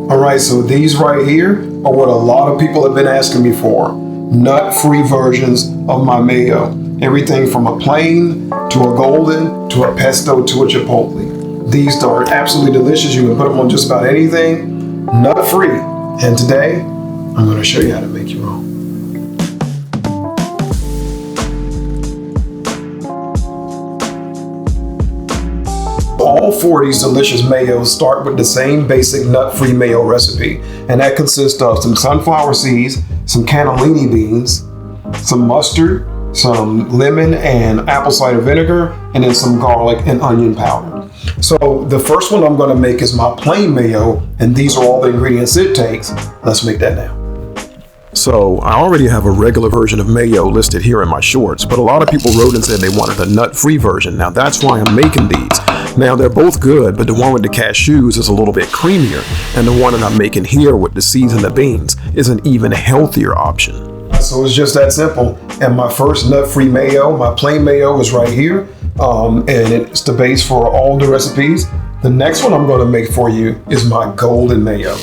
All right, so these right here are what a lot of people have been asking me for. Nut-free versions of my mayo. Everything from a plain to a golden to a pesto to a chipotle. These are absolutely delicious. You can put them on just about anything, nut-free. And today, I'm going to show you how to make your own. All 4 of these delicious mayos start with the same basic nut-free mayo recipe, and that consists of some sunflower seeds, some cannellini beans, some mustard, some lemon and apple cider vinegar, and then some garlic and onion powder. So the first one I'm going to make is my plain mayo, and these are all the ingredients it takes. Let's make that now. So I already have a regular version of mayo listed here in my shorts, but a lot of people wrote and said they wanted a nut-free version. Now that's why I'm making these. Now they're both good, but the one with the cashews is a little bit creamier, and the one that I'm making here with the seeds and the beans is an even healthier option. So it's just that simple. And my first nut-free mayo, my plain mayo, is right here, and it's the base for all the recipes. The next one I'm going to make for you is my golden mayo.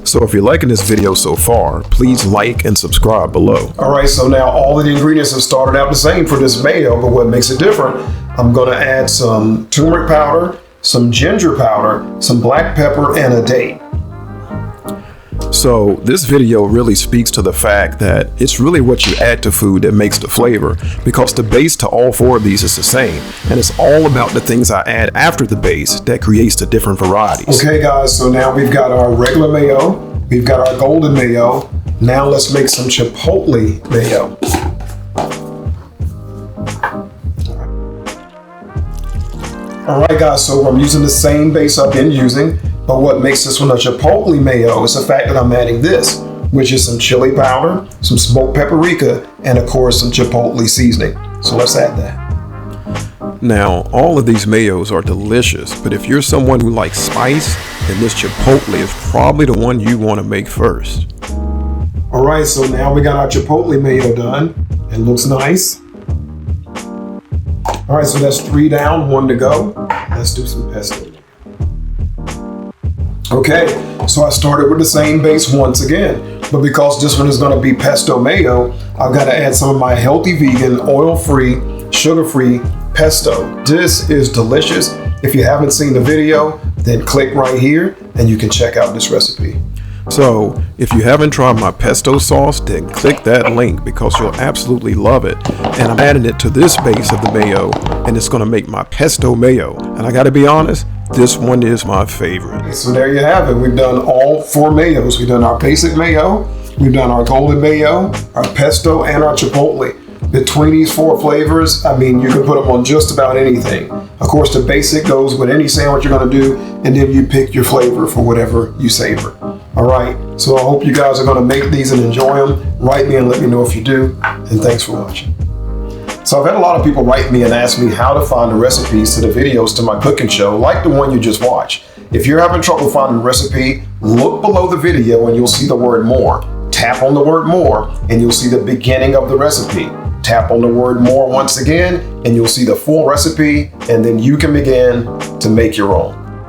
So if you're liking this video so far, please like and subscribe below. All right, so now all of the ingredients have started out the same for this mayo, but what makes it different, I'm going to add some turmeric powder, some ginger powder, some black pepper, and a date. So this video really speaks to the fact that it's really what you add to food that makes the flavor, because the base to all 4 of these is the same, and it's all about the things I add after the base that creates the different varieties. Okay guys, so now we've got our regular mayo, we've got our golden mayo. Now let's make some chipotle mayo. All right guys, so I'm using the same base I've been using, but what makes this one a chipotle mayo is the fact that I'm adding this, which is some chili powder, some smoked paprika, and of course some chipotle seasoning. So let's add that. Now, all of these mayos are delicious, but if you're someone who likes spice, then this chipotle is probably the one you want to make first. All right, so now we got our chipotle mayo done. It looks nice. All right, so that's 3 down, 1 to go. Let's do some pesto. Okay, so I started with the same base once again, but because this one is going to be pesto mayo, I've got to add some of my healthy vegan, oil-free, sugar-free pesto. This is delicious. If you haven't seen the video, then click right here and you can check out this recipe. So if you haven't tried my pesto sauce, then click that link because you'll absolutely love it. And I'm adding it to this base of the mayo, and it's going to make my pesto mayo. And I got to be honest, this one is my favorite. So there you have it. We've done all 4 mayos. We've done our basic mayo, we've done our golden mayo, our pesto, and our chipotle. Between these 4 flavors, I mean, you can put them on just about anything. Of course, the basic goes with any sandwich you're going to do, and then you pick your flavor for whatever you savor. All right, so I hope you guys are going to make these and enjoy them. Write me and let me know if you do, and thanks for watching. So I've had a lot of people write me and ask me how to find the recipes to the videos to my cooking show, like the one you just watched. If you're having trouble finding the recipe, look below the video and you'll see the word more. Tap on the word more and you'll see the beginning of the recipe. Tap on the word more once again and you'll see the full recipe, and then you can begin to make your own.